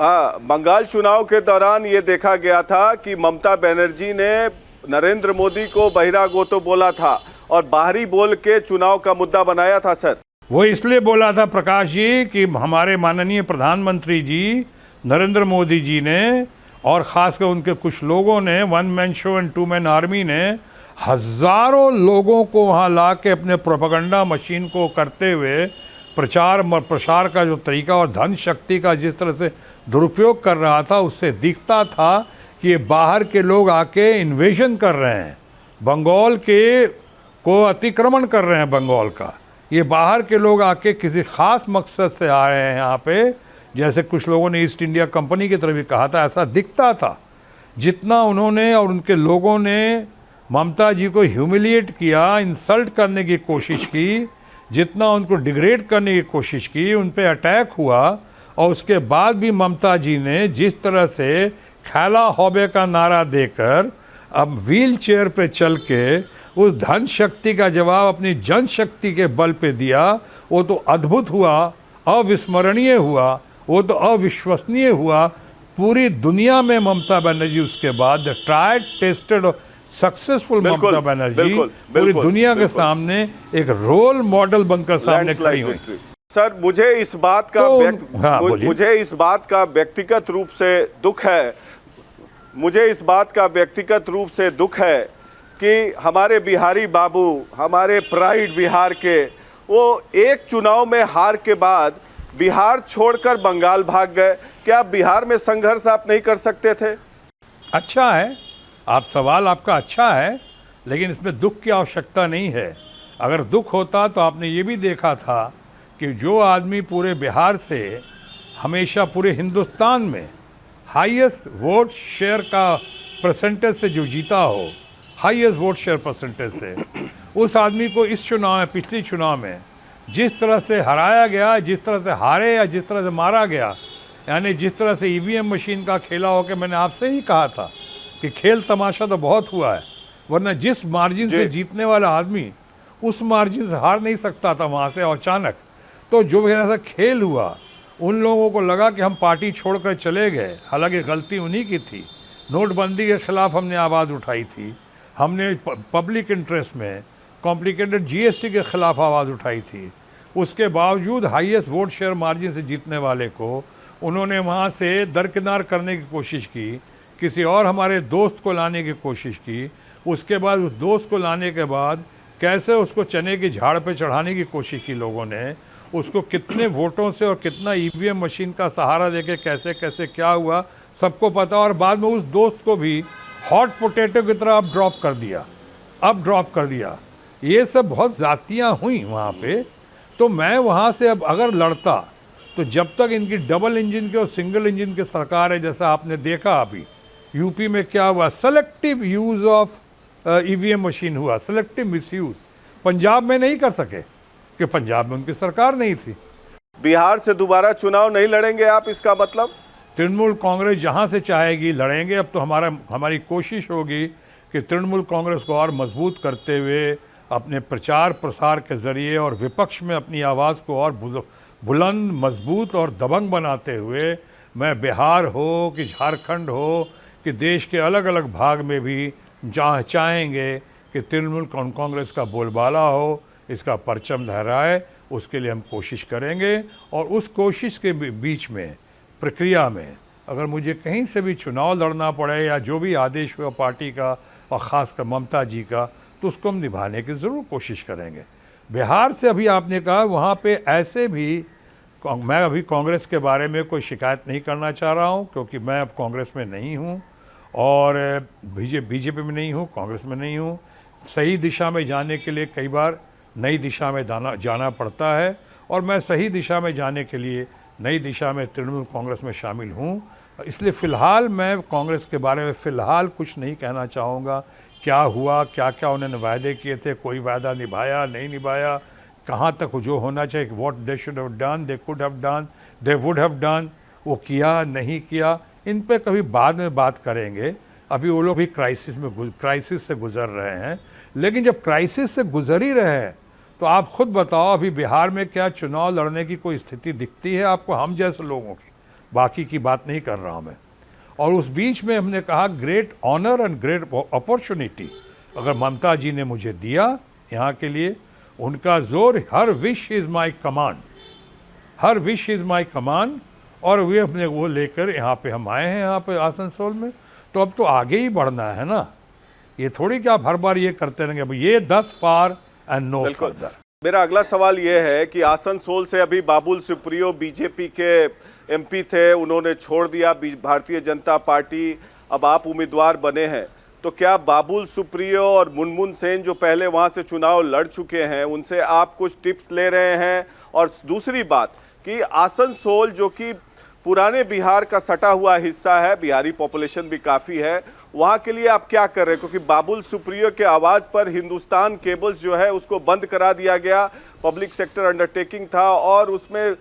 बंगाल चुनाव के दौरान ये देखा गया था कि ममता बनर्जी ने नरेंद्र मोदी को बहिरागोतो बोला था और बाहरी बोल के चुनाव का मुद्दा बनाया था सर। वो इसलिए बोला था प्रकाश जी कि हमारे माननीय प्रधानमंत्री जी नरेंद्र मोदी जी ने और खासकर उनके कुछ लोगों ने, one man show and two man army ने हजारों लोगों को वहां ला के अपने प्रोपेगेंडा मशीन को करते हुए प्रसार का जो तरीका और धन शक्ति का जिस तरह से दुरुपयोग कर रहा था, उससे दिखता था कि ये बाहर के लोग आके इन्वेजन कर रहे हैं, बंगाल के को अतिक्रमण कर रहे हैं बंगाल का। ये बाहर के लोग आके किसी खास मकसद से आ रहे हैं यहाँ पे, जैसे कुछ लोगों ने ईस्ट इंडिया कंपनी की तरफ भी कहा था, ऐसा दिखता था। जितना उन्होंने और उनके लोगों ने ममता जी को ह्यूमिलिएट किया, इंसल्ट करने की कोशिश की, जितना उनको डिग्रेड करने की कोशिश की, उन पे अटैक हुआ, और उसके बाद भी ममता जी ने जिस तरह से खैला हौबे का नारा देकर अब व्हील चेयर पे चल के उस धन शक्ति का जवाब अपनी जनशक्ति के बल पे दिया, वो तो अद्भुत हुआ, अविस्मरणीय हुआ, वो तो अविश्वसनीय हुआ। पूरी दुनिया में ममता बनर्जी उसके बाद tried tested successful Mamata Banerjee पूरी दुनिया के सामने एक रोल मॉडल बनकर सामने खड़ी हुई। सर मुझे इस बात का मुझे इस बात का व्यक्तिगत रूप से दुख है, मुझे इस बात का व्यक्तिगत रूप से दुख है कि हमारे बिहारी बाबू, हमारे प्राइड बिहार के, वो एक चुनाव में हार के बाद बिहार छोड़कर बंगाल भाग गए। क्या बिहार में संघर्ष आप नहीं कर सकते थे? अच्छा है, आप सवाल आपका अच्छा है, लेकिन इसमें दुख की आवश्यकता नहीं है। अगर दुख होता तो आपने ये भी देखा था कि जो आदमी पूरे बिहार से हमेशा पूरे हिंदुस्तान में हाईएस्ट वोट शेयर का परसेंटेज से जो जीता हो, हाईएस्ट वोट शेयर परसेंटेज से, उस आदमी को इस चुनाव में, पिछले चुनाव में जिस तरह से हराया गया, जिस तरह से हारे या जिस तरह से मारा गया, यानी जिस तरह से ईवीएम मशीन का खेला हो के, मैंने आपसे ही कहा था कि खेल तमाशा तो बहुत हुआ है, वरना जिस मार्जिन से जीतने वाला आदमी उस मार्जिन से हार नहीं सकता था वहाँ से अचानक। तो जो ऐसा खेल हुआ, उन लोगों को लगा कि हम पार्टी छोड़कर चले गए, हालांकि गलती उन्हीं की थी। नोटबंदी के खिलाफ हमने आवाज़ उठाई थी, हमने पब्लिक इंटरेस्ट में कॉम्प्लिकेटेड जीएसटी के खिलाफ आवाज़ उठाई थी। उसके बावजूद हाईएस्ट वोट शेयर मार्जिन से जीतने वाले को उन्होंने वहाँ से दरकिनार करने की कोशिश की, किसी और हमारे दोस्त को लाने की कोशिश की। उसके बाद उस दोस्त को लाने के बाद कैसे उसको चने की झाड़ पे चढ़ाने की कोशिश की लोगों ने, उसको कितने वोटों से और कितना ईवीएम मशीन का सहारा देके कैसे कैसे क्या हुआ सबको पता, और बाद में उस दोस्त को भी हॉट पोटैटो की तरह अब ड्रॉप कर दिया। ये सब बहुत ज़्यादतियाँ हुई वहाँ पे। तो मैं वहाँ से अब अगर लड़ता तो जब तक इनकी डबल इंजन के और सिंगल इंजन की सरकार है, जैसा आपने देखा अभी यूपी में क्या हुआ, selective use of EVM machine हुआ, सेलेक्टिव मिसयूज़। पंजाब में नहीं कर सके कि पंजाब में उनकी सरकार नहीं थी। बिहार से दोबारा चुनाव नहीं लड़ेंगे आप, इसका मतलब? तृणमूल कांग्रेस जहां से चाहेगी लड़ेंगे। अब तो हमारी कोशिश होगी कि तृणमूल कांग्रेस को और मजबूत करते हुए अपने प्रचार प्रसार के ज़रिए और विपक्ष में अपनी आवाज़ को और बुलंद, मजबूत और दबंग बनाते हुए मैं बिहार हो कि झारखंड हो कि देश के अलग अलग भाग में भी जहाँ चाहेंगे कि तृणमूल कांग्रेस का बोलबाला हो, इसका परचम लहराए, उसके लिए हम कोशिश करेंगे। और उस कोशिश के बीच में, प्रक्रिया में, अगर मुझे कहीं से भी चुनाव लड़ना पड़े या जो भी आदेश हुआ पार्टी का और ख़ासकर ममता जी का, तो उसको हम निभाने की ज़रूर कोशिश करेंगे। बिहार से अभी आपने कहा, वहाँ पे ऐसे भी मैं अभी कांग्रेस के बारे में कोई शिकायत नहीं करना चाह रहा हूँ, क्योंकि मैं अब कांग्रेस में नहीं हूँ और बीजेपी में नहीं हूँ, कांग्रेस में नहीं हूँ। सही दिशा में जाने के लिए कई बार नई दिशा में जाना पड़ता है, और मैं सही दिशा में जाने के लिए नई दिशा में तृणमूल कांग्रेस में शामिल हूँ। इसलिए फ़िलहाल मैं कांग्रेस के बारे में फ़िलहाल कुछ नहीं कहना चाहूँगा। क्या हुआ, क्या क्या उन्होंने वायदे किए थे, कोई वायदा निभाया नहीं निभाया, कहाँ तक जो होना चाहिए, what they should have done, they could have done, they would have done, वो किया नहीं किया, इन पे कभी बाद में बात करेंगे। अभी वो लोग भी क्राइसिस से गुजर रहे हैं। लेकिन जब क्राइसिस से गुजर ही रहे हैं तो आप खुद बताओ, अभी बिहार में क्या चुनाव लड़ने की कोई स्थिति दिखती है आपको, हम जैसे लोगों की? बाकी की बात नहीं कर रहा हूँ मैं। और उस बीच में हमने कहा great honour and great opportunity अगर ममता जी ने मुझे दिया यहाँ के लिए, उनका जोर, her wish is my command, her wish is my command, और वे अपने वो लेकर यहाँ पे हम आए हैं, यहाँ पे आसनसोल में। तो अब तो आगे ही बढ़ना है ना, ये थोड़ी कि आप हर बार ये करते रहेंगे, अब ये 10 पार एंड नो फर्दर। मेरा अगला सवाल ये है कि आसनसोल से अभी बाबुल सुप्रियो बीजेपी के एमपी थे, उन्होंने छोड़ दिया भारतीय जनता पार्टी, अब आप उम्मीदवार बने हैं, तो क्या बाबुल सुप्रियो और मुनमुन सेन जो पहले वहां से चुनाव लड़ चुके हैं उनसे आप कुछ टिप्स ले रहे हैं? और दूसरी बात कि आसनसोल जो कि पुराने बिहार का सटा हुआ हिस्सा है, बिहारी पॉपुलेशन भी काफ़ी है, वहाँ के लिए आप क्या कर रहे हैं? क्योंकि बाबुल सुप्रियो के आवाज़ पर हिंदुस्तान केबल्स जो है उसको बंद करा दिया गया, पब्लिक सेक्टर अंडरटेकिंग था और उसमें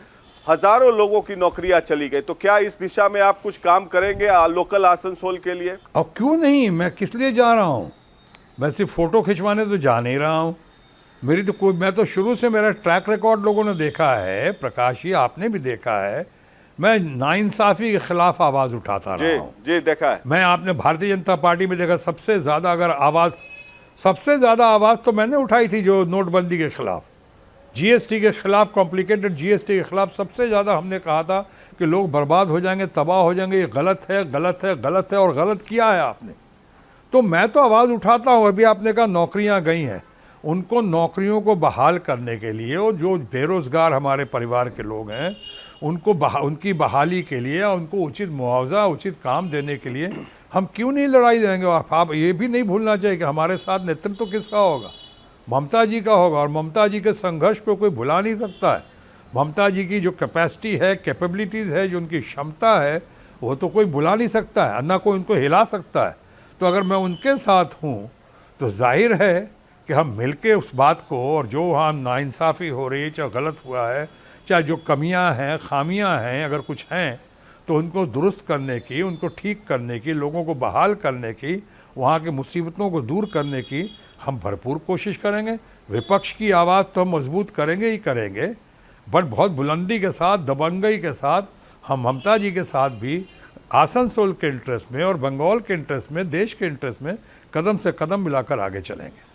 हजारों लोगों की नौकरियां चली गई। तो क्या इस दिशा में आप कुछ काम करेंगे लोकल आसनसोल के लिए? अब क्यों नहीं, मैं किस लिए जा रहा हूँ? मैं सिर्फ फोटो खिंचवाने तो जा नहीं रहा हूँ। मेरी तो कोई, मैं तो शुरू से, मेरा ट्रैक रिकॉर्ड लोगों ने देखा है, प्रकाश जी आपने भी देखा है, मैं नाइंसाफी के खिलाफ आवाज उठाता रहा हूं। जी देखा है। मैं, आपने भारतीय जनता पार्टी में देखा, सबसे ज्यादा अगर आवाज, सबसे ज्यादा आवाज तो मैंने उठाई थी जो नोटबंदी के खिलाफ, जीएसटी के खिलाफ, कॉम्प्लिकेटेड जीएसटी के खिलाफ सबसे ज्यादा हमने कहा था कि लोग बर्बाद हो जाएंगे, तबाह हो जाएंगे, ये गलत है, गलत है, गलत है, और गलत किया है आपने। तो मैं तो आवाज उठाता हूं। अभी आपने कहा नौकरियां गई हैं, उनको नौकरियों को बहाल करने के लिए, और जो बेरोजगार हमारे परिवार के लोग हैं उनको उनकी बहाली के लिए, उनको उचित मुआवजा, उचित काम देने के लिए हम क्यों नहीं लड़ाई देंगे? और आप ये भी नहीं भूलना चाहिए कि हमारे साथ नेतृत्व किसका होगा? ममता जी का होगा, और ममता जी के संघर्ष को कोई भुला नहीं सकता है। ममता जी की जो कैपेसिटी है, कैपेबिलिटीज़ है, जो उनकी क्षमता है, वो तो कोई भुला नहीं सकता है, ना कोई उनको हिला सकता है। तो अगर मैं उनके साथ हूँ तो जाहिर है कि हम मिलके उस बात को, और जो वहाँ नाइंसाफ़ी हो रही है, चाहे गलत हुआ है, चाहे जो कमियां हैं, खामियां हैं, अगर कुछ हैं तो उनको दुरुस्त करने की, उनको ठीक करने की, लोगों को बहाल करने की, वहाँ की मुसीबतों को दूर करने की हम भरपूर कोशिश करेंगे। विपक्ष की आवाज़ तो हम मजबूत करेंगे ही करेंगे, बट बहुत बुलंदी के साथ, दबंगई के साथ हम ममता जी के साथ भी आसनसोल के इंटरेस्ट में और बंगाल के इंटरेस्ट में, देश के इंटरेस्ट में कदम से कदम मिलाकर आगे चलेंगे।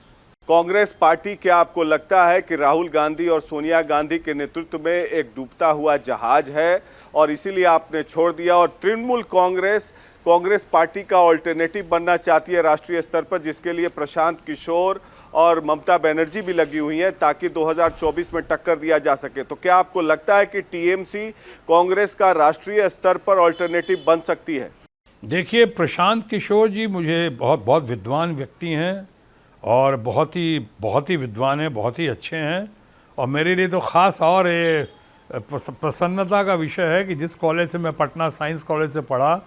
कांग्रेस पार्टी, क्या आपको लगता है कि राहुल गांधी और सोनिया गांधी के नेतृत्व में एक डूबता हुआ जहाज है और इसीलिए आपने छोड़ दिया, और तृणमूल कांग्रेस पार्टी का ऑल्टरनेटिव बनना चाहती है राष्ट्रीय स्तर पर, जिसके लिए प्रशांत किशोर और ममता बनर्जी भी लगी हुई हैं ताकि 2024 में टक्कर दिया जा सके? तो क्या आपको लगता है कि टीएमसी कांग्रेस का राष्ट्रीय स्तर पर ऑल्टरनेटिव बन सकती है? देखिए, प्रशांत किशोर जी मुझे बहुत विद्वान व्यक्ति हैं और बहुत ही विद्वान हैं, बहुत ही अच्छे हैं, और मेरे लिए तो ख़ास और ये प्रसन्नता का विषय है कि जिस कॉलेज से मैं, पटना साइंस कॉलेज से पढ़ा,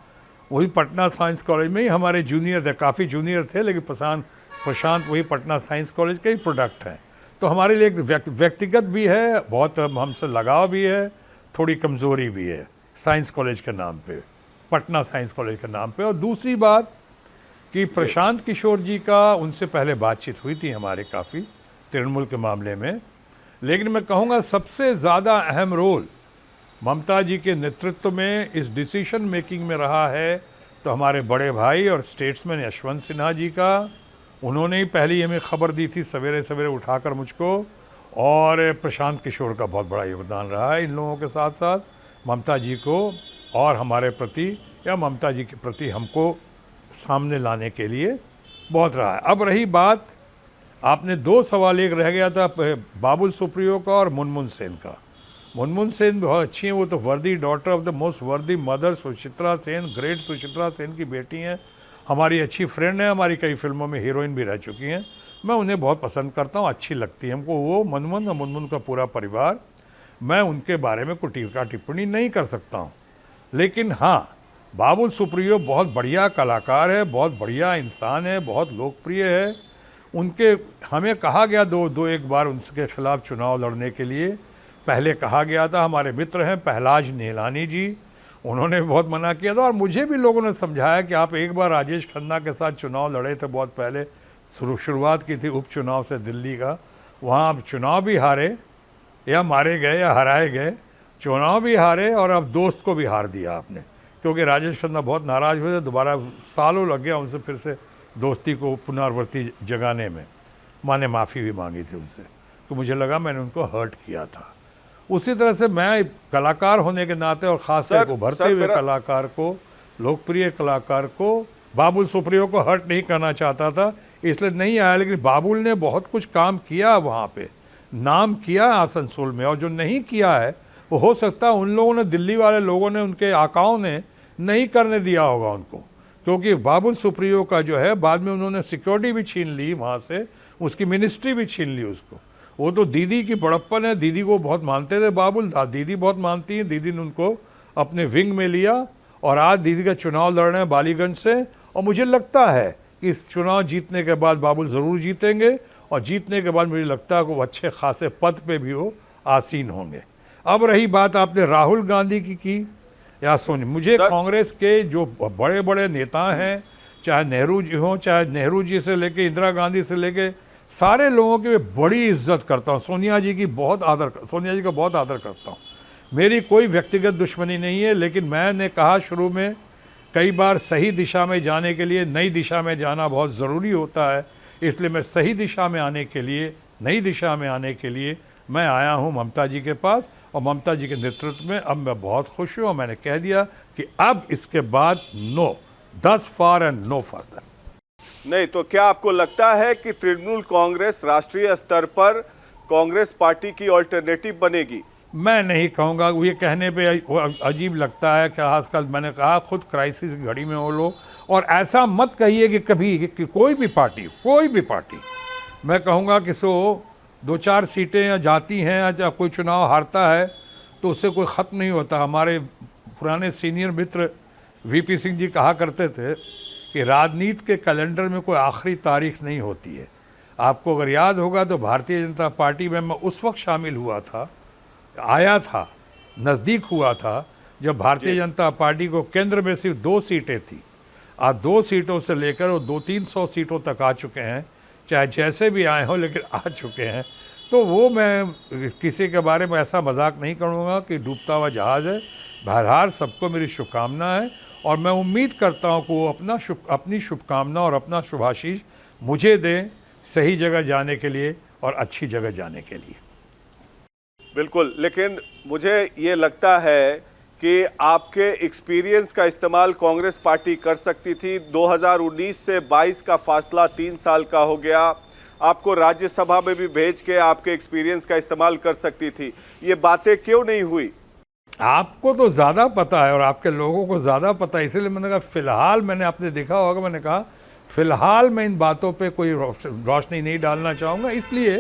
वही पटना साइंस कॉलेज में ही हमारे जूनियर थे, काफ़ी जूनियर थे, लेकिन प्रशांत वही पटना साइंस कॉलेज के ही प्रोडक्ट हैं। तो हमारे लिए एक व्यक्तिगत भी है, बहुत हमसे लगाव भी है, थोड़ी कमज़ोरी भी है साइंस कॉलेज के नाम पे, पटना साइंस कॉलेज के नाम पे। और दूसरी बात कि प्रशांत किशोर जी का, उनसे पहले बातचीत हुई थी हमारे काफ़ी तृणमूल के मामले में, लेकिन मैं कहूँगा सबसे ज़्यादा अहम रोल ममता जी के नेतृत्व में इस डिसीजन मेकिंग में रहा है तो हमारे बड़े भाई और स्टेट्समैन यशवंत सिन्हा जी का। उन्होंने ही पहली हमें खबर दी थी सवेरे सवेरे उठाकर मुझको, और प्रशांत किशोर का बहुत बड़ा योगदान रहा है इन लोगों के साथ साथ ममता जी को और हमारे प्रति, या ममता जी के प्रति हमको सामने लाने के लिए बहुत रहा है। अब रही बात, आपने दो सवाल, एक रह गया था बाबुल सुप्रियो का और मुनमुन सेन का। मुनमुन सेन बहुत अच्छी हैं, वो तो वर्दी डॉटर ऑफ द मोस्ट वर्दी मदर सुचित्रा सेन, ग्रेट सुचित्रा सेन की बेटी हैं, हमारी अच्छी फ्रेंड है, हमारी कई फिल्मों में हीरोइन भी रह चुकी हैं। मैं उन्हें बहुत पसंद करता हूँ, अच्छी लगती है हमको वो, मुनमुन और मुनमुन का पूरा परिवार। मैं उनके बारे में कोई टीका टिप्पणी नहीं कर सकता हूँ, लेकिन हाँ, बाबुल सुप्रियो बहुत बढ़िया कलाकार है, बहुत बढ़िया इंसान है, बहुत लोकप्रिय है। उनके, हमें कहा गया एक बार उनके खिलाफ चुनाव लड़ने के लिए, पहले कहा गया था, हमारे मित्र हैं पहलाज नीलानी जी, उन्होंने बहुत मना किया था, और मुझे भी लोगों ने समझाया कि आप एक बार राजेश खन्ना के साथ चुनाव लड़े थे, बहुत पहले शुरुआत की थी उपचुनाव से दिल्ली का, वहाँ आप चुनाव भी हारे, या मारे गए या हराए गए, चुनाव भी हारे और अब दोस्त को भी हार दिया आपने, क्योंकि राजेश खन्ना बहुत नाराज हुए थे, दोबारा सालों लग गया उनसे फिर से दोस्ती को पुनरावृत्ति जगाने में। माने माफ़ी भी मांगी थी उनसे, तो मुझे लगा मैंने उनको हर्ट किया था। उसी तरह से मैं कलाकार होने के नाते और खासतौर को उभरते हुए कलाकार को, लोकप्रिय कलाकार को, बाबुल सुप्रियो को हर्ट नहीं करना चाहता था, इसलिए नहीं आया। लेकिन बाबुल ने बहुत कुछ काम किया वहाँ पे, नाम किया आसनसोल में, और जो नहीं किया है वो हो सकता है उन लोगों ने, दिल्ली वाले लोगों ने, उनके आकाओं ने नहीं करने दिया होगा उनको, क्योंकि बाबुल सुप्रियो का जो है बाद में उन्होंने सिक्योरिटी भी छीन ली वहाँ से, उसकी मिनिस्ट्री भी छीन ली उसको। वो तो दीदी की बड़प्पन है, दीदी को बहुत मानते थे बाबुल, दीदी बहुत मानती है, दीदी ने उनको अपने विंग में लिया और आज दीदी का चुनाव लड़ रहे हैं बालीगंज से। और मुझे लगता है कि इस चुनाव जीतने के बाद बाबुल ज़रूर जीतेंगे, और जीतने के बाद मुझे लगता है कि वो अच्छे खासे पद पे भी वो आसीन होंगे। अब रही बात आपने राहुल गांधी की या सोनिया, मुझे कांग्रेस के जो बड़े बड़े नेता हैं, चाहे नेहरू जी हों, चाहे नेहरू जी से लेके इंदिरा गांधी से लेके सारे लोगों की बड़ी इज्जत करता हूँ। सोनिया जी का बहुत आदर करता हूँ। मेरी कोई व्यक्तिगत दुश्मनी नहीं है, लेकिन मैंने कहा शुरू में कई बार सही दिशा में जाने के लिए नई दिशा में जाना बहुत ज़रूरी होता है, इसलिए मैं सही दिशा में आने के लिए, नई दिशा में आने के लिए मैं आया हूँ ममता जी के पास, और ममता जी के नेतृत्व में अब मैं बहुत खुश हूँ। और मैंने कह दिया कि अब इसके बाद no, thus far and no further। नहीं तो क्या आपको लगता है कि तृणमूल कांग्रेस राष्ट्रीय स्तर पर कांग्रेस पार्टी की ऑल्टरनेटिव बनेगी? मैं नहीं कहूँगा, ये कहने पे अजीब लगता है कि आजकल मैंने कहा खुद क्राइसिस की घड़ी में हो लोग, और ऐसा मत कहिए कि कभी कि कोई भी पार्टी, मैं कहूँगा कि सो 2-4 सीटें या जाती हैं या कोई चुनाव हारता है तो उससे कोई ख़त्म नहीं होता। हमारे पुराने सीनियर मित्र वीपी सिंह जी कहा करते थे कि राजनीति के कैलेंडर में कोई आखिरी तारीख नहीं होती है। आपको अगर याद होगा तो भारतीय जनता पार्टी में मैं उस वक्त शामिल हुआ था, आया था, नज़दीक हुआ था जब भारतीय जनता पार्टी को केंद्र में सिर्फ 2 सीटें थी। आज 2 सीटों से लेकर वो 200-300 सीटों तक आ चुके हैं, चाहे जैसे भी आए हों लेकिन आ चुके हैं। तो वो मैं किसी के बारे में ऐसा मजाक नहीं करूँगा कि डूबता हुआ जहाज़ है। बहरहाल सबको मेरी शुभकामना है, और मैं उम्मीद करता हूँ कि वो अपनी शुभकामना और अपना शुभाशीष मुझे दें सही जगह जाने के लिए और अच्छी जगह जाने के लिए। बिल्कुल, लेकिन मुझे ये लगता है कि आपके एक्सपीरियंस का इस्तेमाल कांग्रेस पार्टी कर सकती थी। 2019 से 22 का फासला 3 साल का हो गया, आपको राज्यसभा में भी भेज के आपके एक्सपीरियंस का इस्तेमाल कर सकती थी। ये बातें क्यों नहीं हुई? आपको तो ज़्यादा पता है और आपके लोगों को ज़्यादा पता है, इसीलिए मैंने कहा फ़िलहाल, मैंने आपने देखा होगा मैंने कहा फ़िलहाल मैं इन बातों पे कोई रोशनी नहीं डालना चाहूँगा, इसलिए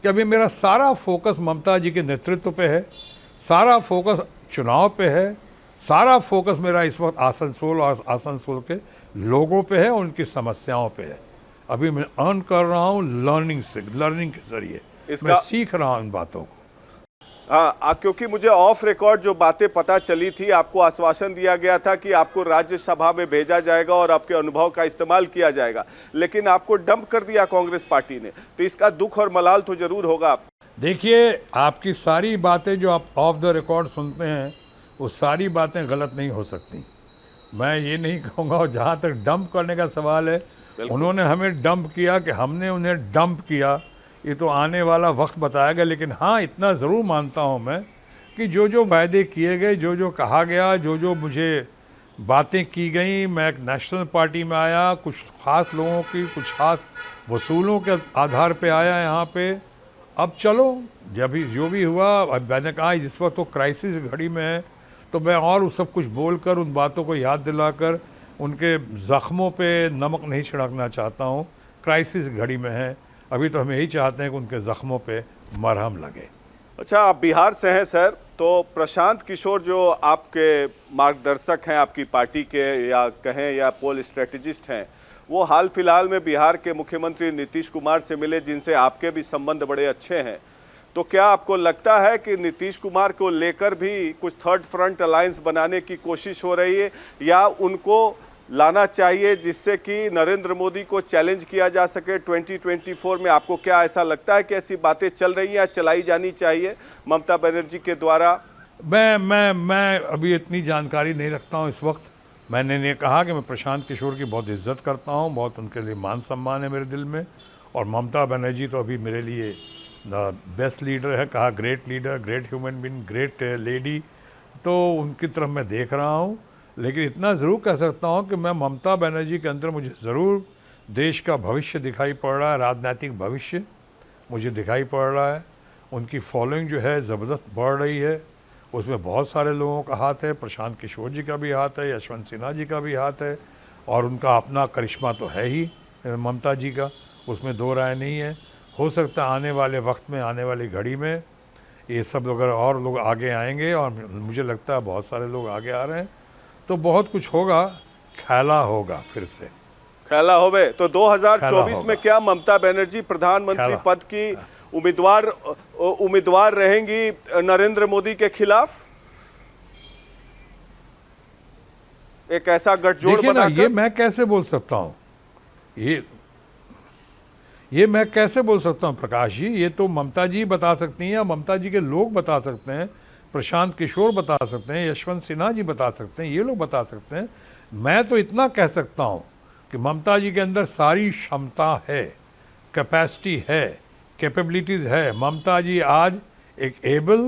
कि अभी मेरा सारा फोकस ममता जी के नेतृत्व पे है, सारा फोकस चुनाव पे है, सारा फोकस मेरा इस वक्त आसनसोल और आसनसोल के लोगों पे है, उनकी समस्याओं पे है। अभी मैं अर्न कर रहा हूँ लर्निंग के जरिए मैं सीख रहा हूँ इन बातों को। हाँ, क्योंकि मुझे ऑफ रिकॉर्ड जो बातें पता चली थी, आपको आश्वासन दिया गया था कि आपको राज्यसभा में भेजा जाएगा और आपके अनुभव का इस्तेमाल किया जाएगा, लेकिन आपको डंप कर दिया कांग्रेस पार्टी ने, तो इसका दुख और मलाल तो जरूर होगा आप। देखिए, आपकी सारी बातें जो आप ऑफ द रिकॉर्ड सुनते हैं वो सारी बातें गलत नहीं हो सकती। मैं ये नहीं कहूँगा, और जहाँ तक डंप करने का सवाल है, उन्होंने हमें डंप किया कि हमने उन्हें डंप किया, ये तो आने वाला वक्त बताएगा। लेकिन हाँ, इतना ज़रूर मानता हूँ मैं कि जो जो वायदे किए गए, जो जो कहा गया, जो जो मुझे बातें की गई, मैं एक नेशनल पार्टी में आया, कुछ ख़ास लोगों की कुछ ख़ास वसूलों के आधार पे आया यहाँ पे। अब चलो, जब जो भी हुआ, अब मैंने कहा जिस वक्त तो क्राइसिस घड़ी में है, तो मैं और सब कुछ बोलकर उन बातों को याद दिलाकर उनके ज़ख्मों पे नमक नहीं छिड़कना चाहता हूँ। क्राइसिस घड़ी में है, अभी तो हम यही चाहते हैं कि उनके ज़ख्मों पे मरहम लगे। अच्छा, आप बिहार से हैं सर, तो प्रशांत किशोर जो आपके मार्गदर्शक हैं आपकी पार्टी के, या कहें या पोल स्ट्रेटेजिस्ट हैं, वो हाल फिलहाल में बिहार के मुख्यमंत्री नीतीश कुमार से मिले, जिनसे आपके भी संबंध बड़े अच्छे हैं। तो क्या आपको लगता है कि नीतीश कुमार को लेकर भी कुछ थर्ड फ्रंट अलायंस बनाने की कोशिश हो रही है, या उनको लाना चाहिए जिससे कि नरेंद्र मोदी को चैलेंज किया जा सके 2024 में? आपको क्या ऐसा लगता है कि ऐसी बातें चल रही हैं या चलाई जानी चाहिए ममता बनर्जी के द्वारा मैं अभी इतनी जानकारी नहीं रखता हूँ इस वक्त। मैंने ने कहा कि मैं प्रशांत किशोर की बहुत इज्जत करता हूँ, बहुत उनके लिए मान सम्मान है मेरे दिल में। और ममता बनर्जी तो अभी मेरे लिए बेस्ट लीडर है, कहा great leader, great human being, great lady, तो उनकी तरफ मैं देख रहा हूँ। लेकिन इतना ज़रूर कह सकता हूँ कि मैं ममता बनर्जी के अंदर मुझे ज़रूर देश का भविष्य दिखाई पड़ रहा है, राजनीतिक भविष्य मुझे दिखाई पड़ रहा है। उनकी फॉलोइंग जो है ज़बरदस्त बढ़ रही है, उसमें बहुत सारे लोगों का हाथ है, प्रशांत किशोर जी का भी हाथ है, यशवंत सिन्हा जी का भी हाथ है, और उनका अपना करिश्मा तो है ही ममता जी का, उसमें दो राय नहीं है। हो सकता है आने वाले वक्त में, आने वाली घड़ी में ये सब अगर और लोग आगे आएंगे, और मुझे लगता है बहुत सारे लोग आगे आ रहे हैं, तो बहुत कुछ होगा, खेला होगा, फिर से खेला होवे। तो 2024 में क्या ममता बनर्जी प्रधानमंत्री पद की उम्मीदवार रहेंगी नरेंद्र मोदी के खिलाफ? एक ऐसा गठजोड़ बनाकर? ये मैं कैसे बोल सकता हूँ, ये मैं कैसे बोल सकता हूँ प्रकाश जी? ये तो ममता जी बता सकती हैं, या ममता जी के लोग बता सकते हैं, प्रशांत किशोर बता सकते हैं, यशवंत सिन्हा जी बता सकते हैं, ये लोग बता सकते हैं। मैं तो इतना कह सकता हूँ कि ममता जी के अंदर सारी क्षमता है, कैपेसिटी है, कैपेबिलिटीज़ है। ममता जी आज एक एबल,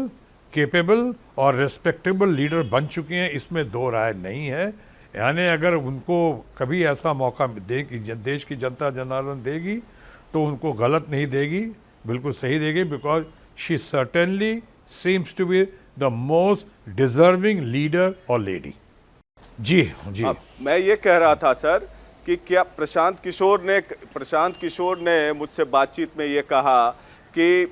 कैपेबल और रिस्पेक्टेबल लीडर बन चुकी हैं, इसमें दो राय नहीं है। यानी अगर उनको कभी ऐसा मौका देगी, देश की जनता जनार्दन देगी, तो उनको गलत नहीं देगी, बिल्कुल सही देगी, because she certainly seems to be the most deserving leader और लेडी। जी जी, मैं ये कह रहा था सर कि क्या प्रशांत किशोर ने मुझसे बातचीत में ये कहा कि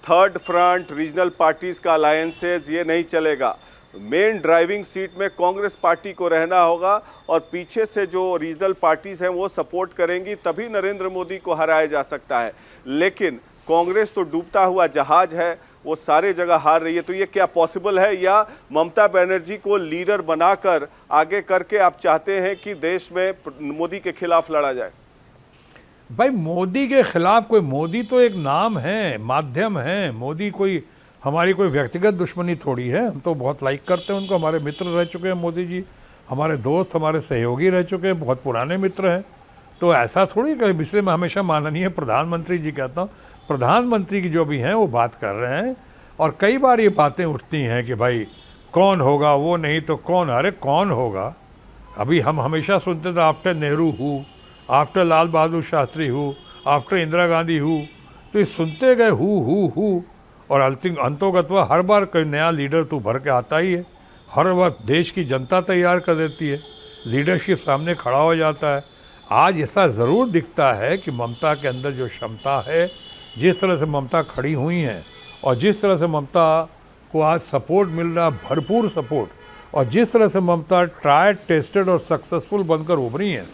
थर्ड फ्रंट, रीजनल पार्टीज का अलायंसेज ये नहीं चलेगा, मेन ड्राइविंग सीट में कांग्रेस पार्टी को रहना होगा, और पीछे से जो रीजनल पार्टीज हैं वो सपोर्ट करेंगी, तभी नरेंद्र मोदी को हराया जा सकता है। लेकिन कांग्रेस तो डूबता हुआ जहाज है, वो सारे जगह हार रही है। तो ये क्या पॉसिबल है, या ममता बनर्जी को लीडर बनाकर आगे करके आप चाहते हैं कि देश में मोदी के खिलाफ लड़ा जाए? भाई मोदी के खिलाफ कोई, मोदी तो एक नाम है, माध्यम है। मोदी कोई हमारी कोई व्यक्तिगत दुश्मनी थोड़ी है, हम तो बहुत लाइक करते हैं उनको, हमारे मित्र रह चुके हैं मोदी जी, हमारे दोस्त, हमारे सहयोगी रह चुके हैं, बहुत पुराने मित्र हैं। तो ऐसा थोड़ी कि इसलिए मैं हमेशा माननीय प्रधानमंत्री जी कहता हूँ, प्रधानमंत्री की जो भी हैं वो बात कर रहे हैं। और कई बार ये बातें उठती हैं कि भाई कौन होगा, वो नहीं तो कौन, अरे कौन होगा? अभी हम हमेशा सुनते थे आफ्टर नेहरू हूँ, आफ्टर लाल बहादुर शास्त्री हूँ, आफ्टर इंदिरा गांधी हूँ, तो ये सुनते गए हूँ, और अंतोगत्वा हर बार कोई नया लीडर तो भर के आता ही है, हर बार देश की जनता तैयार कर देती है, लीडरशिप सामने खड़ा हो जाता है। आज ऐसा ज़रूर दिखता है कि ममता के अंदर जो क्षमता है, जिस तरह से ममता खड़ी हुई हैं, और जिस तरह से ममता को आज सपोर्ट मिल रहा, भरपूर सपोर्ट, और जिस तरह से ममता ट्राइड, टेस्टेड और सक्सेसफुल बनकर उभरी हैं,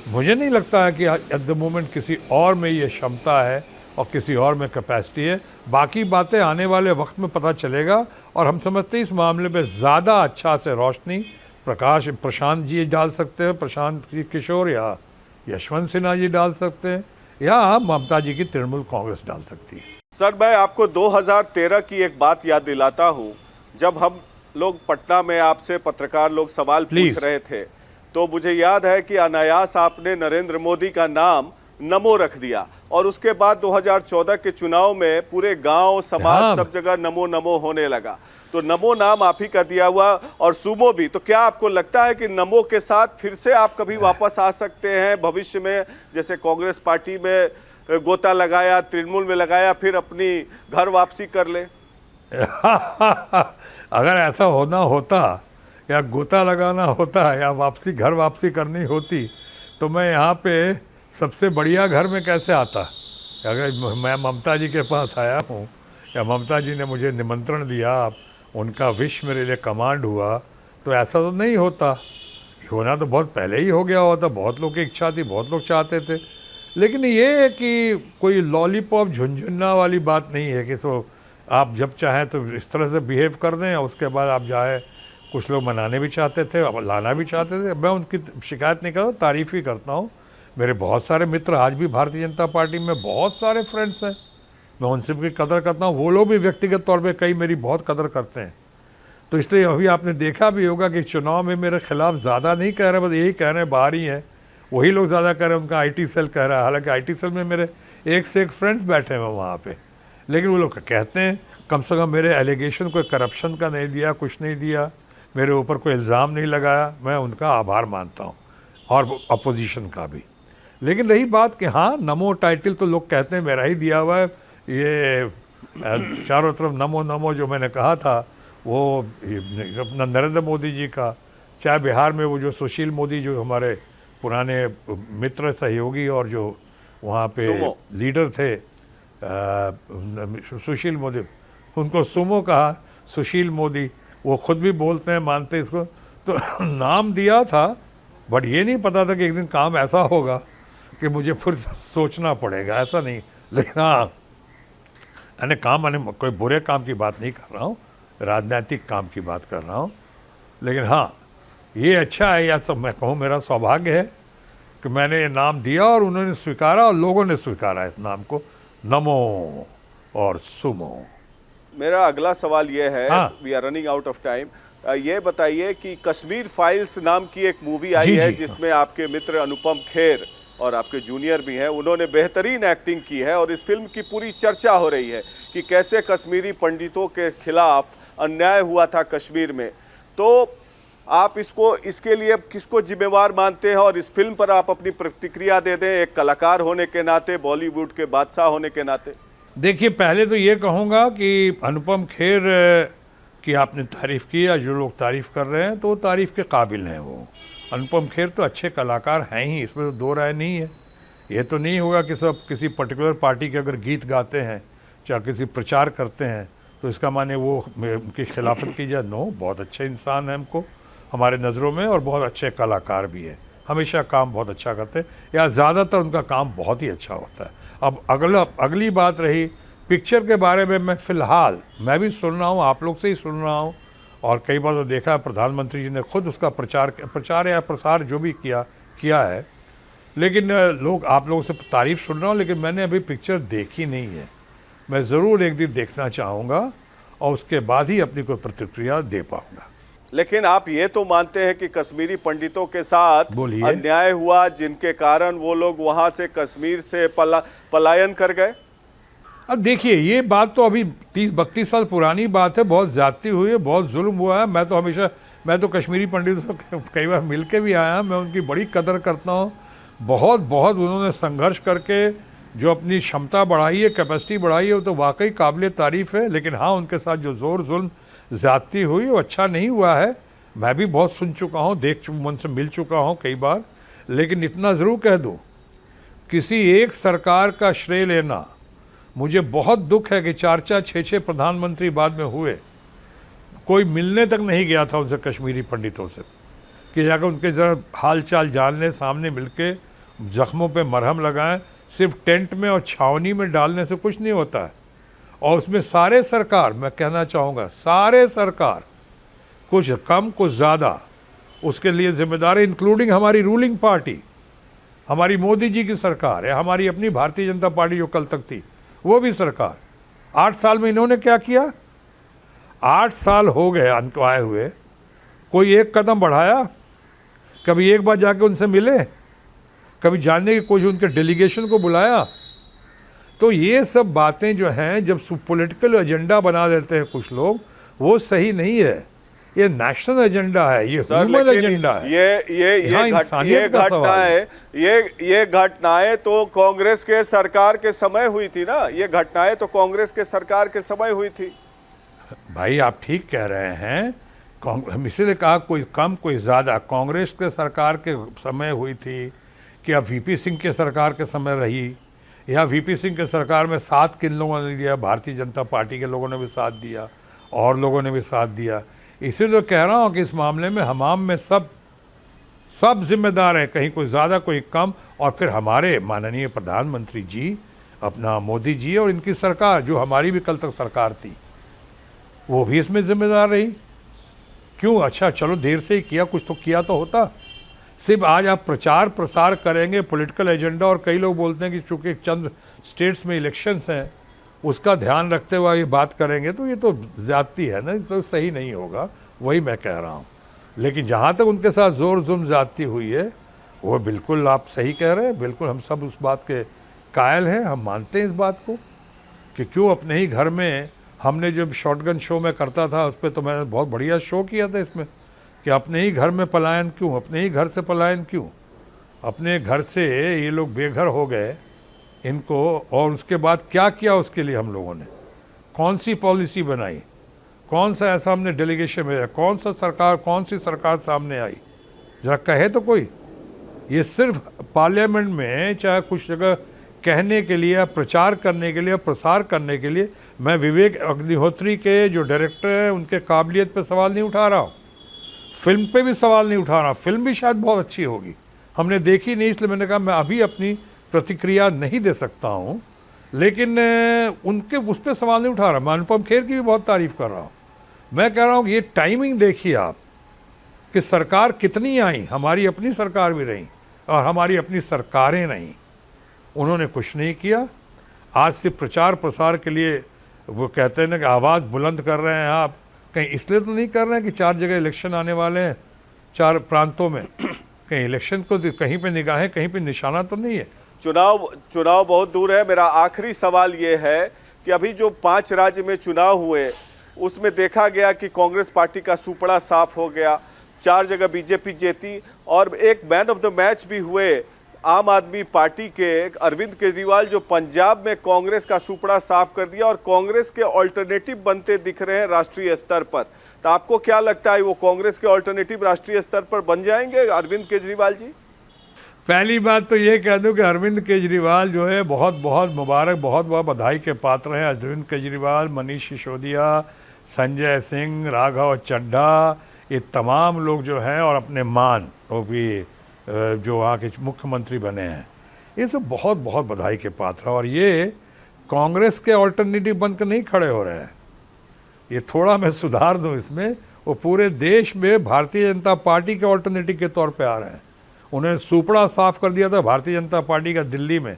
मुझे नहीं लगता है कि एट द मोमेंट किसी और में ये क्षमता है और किसी और में कैपेसिटी है। बाकी बातें आने वाले वक्त में पता चलेगा, और हम समझते हैं इस मामले में ज़्यादा अच्छा से रोशनी प्रशांत जी डाल सकते हैं, प्रशांत किशोर या यशवंत सिन्हा जी डाल सकते हैं, या ममता जी की तृणमूल कांग्रेस डाल सकती है। सर, मैं आपको 2013 की एक बात याद दिलाता हूं, जब हम लोग पटना में आपसे पत्रकार लोग सवाल पूछ रहे थे, तो मुझे याद है कि अनायास आपने नरेंद्र मोदी का नाम नमो रख दिया, और उसके बाद 2014 के चुनाव में पूरे गांव, समाज, सब जगह नमो नमो होने लगा। तो नमो नाम आप ही का दिया हुआ, और सुमो भी। तो क्या आपको लगता है कि नमो के साथ फिर से आप कभी वापस आ सकते हैं भविष्य में, जैसे कांग्रेस पार्टी में गोता लगाया, तृणमूल में लगाया, फिर अपनी घर वापसी कर ले? अगर ऐसा होना होता, या गोता लगाना होता, या घर वापसी करनी होती, तो मैं यहाँ पे सबसे बढ़िया घर में कैसे आता? अगर मैं ममता जी के पास आया हूँ, या ममता जी ने मुझे निमंत्रण दिया, उनका विश मेरे लिए कमांड हुआ, तो ऐसा तो नहीं होता। होना तो बहुत पहले ही हो गया होता, बहुत लोग की इच्छा थी, बहुत लोग चाहते थे। लेकिन ये है कि कोई लॉलीपॉप झुनझुना वाली बात नहीं है कि सो आप जब चाहें तो इस तरह से बिहेव कर दें, और उसके बाद आप जाए। कुछ लोग मनाने भी चाहते थे, अब लाना भी चाहते थे। मैं उनकी शिकायत नहीं कर रहा, तारीफ़ ही करता हूँ। मेरे बहुत सारे मित्र आज भी भारतीय जनता पार्टी में, बहुत सारे फ्रेंड्स हैं, मैं उनसे भी कदर करता हूँ, वो लोग भी व्यक्तिगत तौर पे कई मेरी बहुत कदर करते हैं। तो इसलिए अभी आपने देखा भी होगा कि चुनाव में मेरे खिलाफ ज़्यादा नहीं कह रहे, बस यही कह रहे हैं बाहर ही हैं, वही लोग ज़्यादा कह रहे हैं, उनका आईटी सेल कह रहा है। हालांकि आईटी सेल में मेरे एक से एक फ्रेंड्स बैठे हैं वहाँ पे, लेकिन वो लोग कहते हैं कम से कम मेरे एलिगेशन कोई करप्शन का नहीं दिया, कुछ नहीं दिया, मेरे ऊपर कोई इल्ज़ाम नहीं लगाया, मैं उनका आभार मानता हूँ, और अपोजिशन का भी। लेकिन रही बात कि हाँ, नमो टाइटल तो लोग कहते हैं मेरा ही दिया हुआ है, ये चारों तरफ नमो नमो जो मैंने कहा था वो अपना नरेंद्र मोदी जी का, चाहे बिहार में वो जो सुशील मोदी जो हमारे पुराने मित्र सहयोगी और जो वहाँ पे लीडर थे सुशील मोदी, उनको सुमो कहा, सुशील मोदी, वो खुद भी बोलते हैं, मानते इसको, तो नाम दिया था, बट ये नहीं पता था कि एक दिन काम ऐसा होगा कि मुझे फिर सोचना पड़ेगा, ऐसा नहीं। लेकिन हाँ, मैंने काम, मैंने कोई बुरे काम की बात नहीं कर रहा हूँ, राजनीतिक काम की बात कर रहा हूँ, लेकिन हाँ ये अच्छा है, या सब मैं कहूँ मेरा सौभाग्य है कि मैंने ये नाम दिया और उन्होंने स्वीकारा और लोगों ने स्वीकारा इस नाम को, नमो और सुमो। मेरा अगला सवाल ये है, हाँ। We are running out of time, ये बताइए कि कश्मीर फाइल्स नाम की एक मूवी आई है जिसमें आपके मित्र अनुपम खेर और आपके जूनियर भी हैं, उन्होंने बेहतरीन एक्टिंग की है, और इस फिल्म की पूरी चर्चा हो रही है कि कैसे कश्मीरी पंडितों के खिलाफ अन्याय हुआ था कश्मीर में। तो आप इसके लिए किसको जिम्मेवार मानते हैं, और इस फिल्म पर आप अपनी प्रतिक्रिया दे दें, एक कलाकार होने के नाते, बॉलीवुड के बादशाह होने के नाते। देखिए, पहले तो ये कहूँगा कि अनुपम खेर की आपने तारीफ़ की, या जो लोग तारीफ़ कर रहे हैं तो तारीफ़ के काबिल हैं। वो अनुपम खेर तो अच्छे कलाकार हैं ही, इसमें तो दो राय नहीं है। ये तो नहीं होगा कि सब किसी पर्टिकुलर पार्टी के अगर गीत गाते हैं, चाहे किसी प्रचार करते हैं, तो इसका माने वो उनकी खिलाफत की जाए। नो, बहुत अच्छे इंसान हैं हमको हमारे नज़रों में, और बहुत अच्छे कलाकार भी हैं, हमेशा काम बहुत अच्छा करते हैं, या ज़्यादातर उनका काम बहुत ही अच्छा होता है। अब अगली बात रही पिक्चर के बारे में, मैं भी सुन रहा हूँ, आप लोग से ही सुन रहा हूँ, और कई बार तो देखा प्रधानमंत्री जी ने खुद उसका प्रचार या प्रसार जो भी किया है, लेकिन आप लोगों से तारीफ़ सुन रहा हूँ, लेकिन मैंने अभी पिक्चर देखी नहीं है। मैं ज़रूर एक दिन देखना चाहूँगा और उसके बाद ही अपनी कोई प्रतिक्रिया दे पाऊँगा। लेकिन आप ये तो मानते हैं कि कश्मीरी पंडितों के साथ अन्याय हुआ, जिनके कारण वो लोग वहाँ से कश्मीर से पलायन कर गए? अब देखिए, ये बात तो अभी 30-32 साल पुरानी बात है, बहुत ज़्यादती हुई है, बहुत जुल्म हुआ है। मैं तो कश्मीरी पंडितों से कई बार मिल के भी आया, मैं उनकी बड़ी कदर करता हूँ। बहुत उन्होंने संघर्ष करके जो अपनी क्षमता बढ़ाई है, कैपेसिटी बढ़ाई है, वो तो वाकई काबिल तारीफ़ है। लेकिन हाँ, उनके साथ जो जुल्म ज़्यादती हुई वो अच्छा नहीं हुआ है। मैं भी बहुत सुन चुका हूँ, उनसे मिल चुका हूँ कई बार। लेकिन इतना ज़रूर कह दूँ, किसी एक सरकार का श्रेय लेना, मुझे बहुत दुख है कि 4-4, 6-6 प्रधानमंत्री बाद में हुए, कोई मिलने तक नहीं गया था उनसे, कश्मीरी पंडितों से, कि जाकर उनके ज़रा हाल चाल जानने, सामने मिलके जख्मों पे मरहम लगाएं। सिर्फ टेंट में और छावनी में डालने से कुछ नहीं होता है। और उसमें सारे सरकार, मैं कहना चाहूँगा, सारे सरकार कुछ कम कुछ ज़्यादा उसके लिए जिम्मेदार है, इंक्लूडिंग हमारी रूलिंग पार्टी, हमारी मोदी जी की सरकार है, हमारी अपनी भारतीय जनता पार्टी जो कल तक थी, वो भी सरकार। 8 साल में इन्होंने क्या किया? 8 साल हो गए अंत आए हुए, कोई एक कदम बढ़ाया? कभी एक बार जाके उनसे मिले? कभी जानने की कोशिश, उनके डेलीगेशन को बुलाया? तो ये सब बातें जो हैं, जब पॉलिटिकल एजेंडा बना देते हैं कुछ लोग, वो सही नहीं है। ये नेशनल एजेंडा है, ये ह्यूमन एजेंडा है। ये घटनाएं तो कांग्रेस के सरकार के समय हुई थी ना, ये घटनाएं तो कांग्रेस के सरकार के समय हुई थी। भाई आप ठीक कह रहे हैं, हम इसीलिए कहा कोई कम कोई ज़्यादा कांग्रेस के सरकार के समय हुई थी, कि अब वीपी सिंह के सरकार के समय रही, या वीपी सिंह के सरकार में साथ किन लोगों ने दिया? भारतीय जनता पार्टी के लोगों ने भी साथ दिया, और लोगों ने भी साथ दिया। इसीलिए तो कह रहा हूँ कि इस मामले में हमाम में सब जिम्मेदार है, कहीं कोई ज़्यादा कोई कम। और फिर हमारे माननीय प्रधानमंत्री जी, अपना मोदी जी, और इनकी सरकार जो हमारी भी कल तक सरकार थी, वो भी इसमें जिम्मेदार रही। क्यों? अच्छा चलो, देर से ही किया, कुछ तो किया तो होता। सिर्फ आज आप प्रचार प्रसार करेंगे, पॉलिटिकल एजेंडा, और कई लोग बोलते हैं कि चूँकि चंद स्टेट्स में इलेक्शंस हैं उसका ध्यान रखते हुए ये बात करेंगे तो ये तो ज़्यादती है ना, इस तो सही नहीं होगा, वही मैं कह रहा हूँ। लेकिन जहाँ तक उनके साथ ज़ोर जुल्म ज़्यादती हुई है वो बिल्कुल आप सही कह रहे हैं, बिल्कुल हम सब उस बात के कायल हैं, हम मानते हैं इस बात को कि क्यों अपने ही घर में, हमने जब शॉटगन शो में करता था उस पर तो मैंने बहुत बढ़िया शो किया था इसमें, कि अपने ही घर में पलायन क्यों, अपने ही घर से पलायन क्यों, अपने घर से ये लोग बेघर हो गए इनको, और उसके बाद क्या किया उसके लिए हम लोगों ने, कौन सी पॉलिसी बनाई, कौन सा ऐसा हमने डेलीगेशन भेजा, कौन सी सरकार सामने आई, जरा कहे तो कोई। ये सिर्फ पार्लियामेंट में चाहे कुछ जगह कहने के लिए, प्रचार करने के लिए, प्रसार करने के लिए, मैं विवेक अग्निहोत्री के जो डायरेक्टर हैं उनके काबिलियत पे सवाल नहीं उठा रहा हूँ, फिल्म पे भी सवाल नहीं उठा रहा, फिल्म भी शायद बहुत अच्छी होगी, हमने देखी नहीं इसलिए मैंने कहा मैं अभी अपनी प्रतिक्रिया नहीं दे सकता हूँ, लेकिन उनके उस पर सवाल नहीं उठा रहा। मैं अनुपम खेर की भी बहुत तारीफ कर रहा हूँ। मैं कह रहा हूँ कि ये टाइमिंग देखिए आप कि सरकार कितनी आई, हमारी अपनी सरकार भी रही और हमारी अपनी सरकारें रहीं, उन्होंने कुछ नहीं किया। आज से प्रचार प्रसार के लिए वो कहते हैं ना कि आवाज़ बुलंद कर रहे हैं आप, कहीं इसलिए तो नहीं कर रहे हैं कि 4 जगह इलेक्शन आने वाले हैं 4 प्रांतों में, कहीं इलेक्शन को कहीं पे निगाहें, कहीं पे निशाना तो नहीं है। चुनाव बहुत दूर है। मेरा आखिरी सवाल ये है कि अभी जो 5 राज्य में चुनाव हुए उसमें देखा गया कि कांग्रेस पार्टी का सुपड़ा साफ हो गया, 4 जगह बीजेपी जीती और एक मैन ऑफ द मैच भी हुए आम आदमी पार्टी के अरविंद केजरीवाल, जो पंजाब में कांग्रेस का सुपड़ा साफ कर दिया और कांग्रेस के ऑल्टरनेटिव बनते दिख रहे हैं राष्ट्रीय स्तर पर। तो आपको क्या लगता है वो कांग्रेस के ऑल्टरनेटिव राष्ट्रीय स्तर पर बन जाएंगे अरविंद केजरीवाल जी? पहली बात तो ये कह दूं कि अरविंद केजरीवाल जो है बहुत बहुत मुबारक, बहुत बहुत बधाई के पात्र हैं। अरविंद केजरीवाल, मनीष सिसोदिया, संजय सिंह, राघव चड्ढा, ये तमाम लोग जो हैं, और अपने मान वो भी जो वहाँ के मुख्यमंत्री बने हैं, ये सब बहुत बहुत बधाई के पात्र हैं। और ये कांग्रेस के ऑल्टरनेटिव बनकर नहीं खड़े हो रहे हैं, ये थोड़ा मैं सुधार दूं इसमें, वो पूरे देश में भारतीय जनता पार्टी के ऑल्टरनेटिव के तौर पे आ रहे हैं। उन्हें सुपड़ा साफ कर दिया था भारतीय जनता पार्टी का दिल्ली में,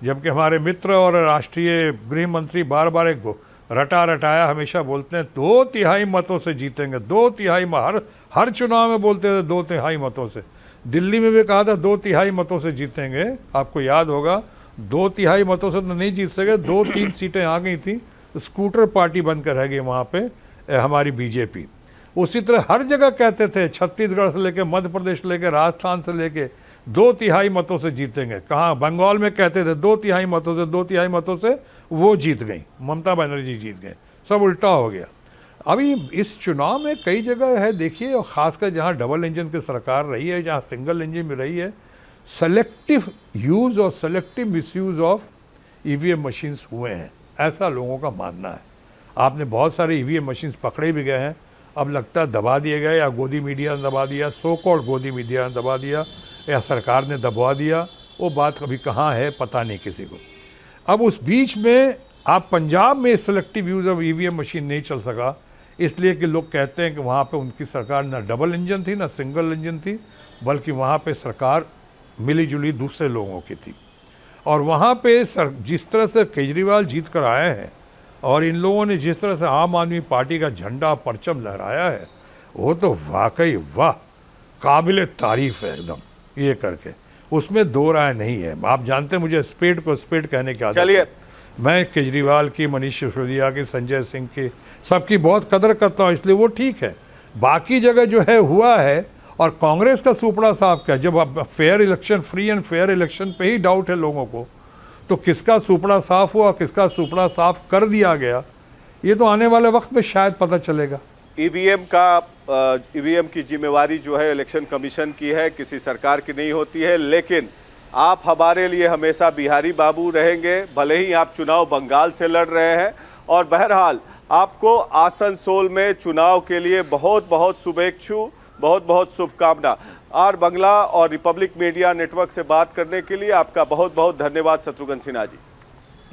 जबकि हमारे मित्र और राष्ट्रीय गृह मंत्री बार बार एक रटाया हमेशा बोलते हैं 2/3 मतों से जीतेंगे, 2/3 हर चुनाव में बोलते थे 2/3 मतों से। दिल्ली में भी कहा था 2/3 मतों से जीतेंगे, आपको याद होगा 2/3 मतों से तो नहीं जीत सके, 2-3 सीटें आ गई थी, स्कूटर पार्टी बनकर रह गई वहाँ पे हमारी बीजेपी। उसी तरह हर जगह कहते थे, छत्तीसगढ़ से लेके मध्य प्रदेश से लेके राजस्थान से लेके 2/3 मतों से जीतेंगे। कहाँ बंगाल में कहते थे 2/3 मतों से, 2/3 मतों से वो जीत गई, ममता बनर्जी जीत गए, सब उल्टा हो गया। अभी इस चुनाव में कई जगह है देखिए, और ख़ासकर जहाँ डबल इंजन की सरकार रही है, जहाँ सिंगल इंजन में रही है, सेलेक्टिव यूज़ और selective misuse of EVM machines हुए हैं, ऐसा लोगों का मानना है। आपने बहुत सारे ईवीएम मशीन्स पकड़े भी गए हैं, अब लगता है दबा दिए गए, या गोदी मीडिया ने दबा दिया, सो कॉल्ड गोदी मीडिया ने दबा दिया, या सरकार ने दबवा दिया, वो बात कभी कहाँ है पता नहीं किसी को। अब उस बीच में आप पंजाब में selective use of EVM machine नहीं चल सका, इसलिए कि लोग कहते हैं कि वहाँ पे उनकी सरकार ना डबल इंजन थी ना सिंगल इंजन थी, बल्कि वहाँ पे सरकार मिली जुली दूसरे लोगों की थी। और वहाँ पे जिस तरह से केजरीवाल जीत कर आए हैं और इन लोगों ने जिस तरह से आम आदमी पार्टी का झंडा परचम लहराया है, वो तो वाकई वाह, काबिल तारीफ़ है एकदम, ये करके उसमें 2 राय नहीं है। आप जानते हैं मुझे स्पेड को स्पेड कहने की आदत है। चलिए, मैं केजरीवाल की, मनीष सिसोदिया की, संजय सिंह की, सबकी बहुत कदर करता हूँ, इसलिए वो ठीक है। बाकी जगह जो है हुआ है, और कांग्रेस का सुपड़ा साफ क्या, जब अब fair election, free and fair election पे ही डाउट है लोगों को, तो किसका सुपड़ा साफ हुआ, किसका सुपड़ा साफ कर दिया गया, ये तो आने वाले वक्त में शायद पता चलेगा। ईवीएम की जिम्मेवारी जो है इलेक्शन कमीशन की है, किसी सरकार की नहीं होती है, लेकिन आप हमारे लिए हमेशा बिहारी बाबू रहेंगे, भले ही आप चुनाव बंगाल से लड़ रहे हैं। और बहरहाल आपको आसनसोल में चुनाव के लिए बहुत बहुत शुभेच्छा, बहुत बहुत शुभकामना। आर बांग्ला और रिपब्लिक मीडिया नेटवर्क से बात करने के लिए आपका बहुत बहुत धन्यवाद शत्रुघ्न सिन्हा जी।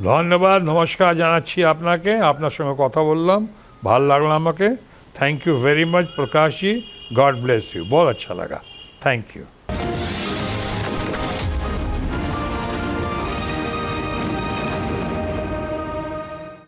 धन्यवाद, नमस्कार জানাচ্ছি আপনাকে, আপনার সঙ্গে কথা বললাম, ভালো লাগলো আমাকে। Thank you very much Prakash ji, God bless you, बहुत अच्छा लगा, थैंक यू।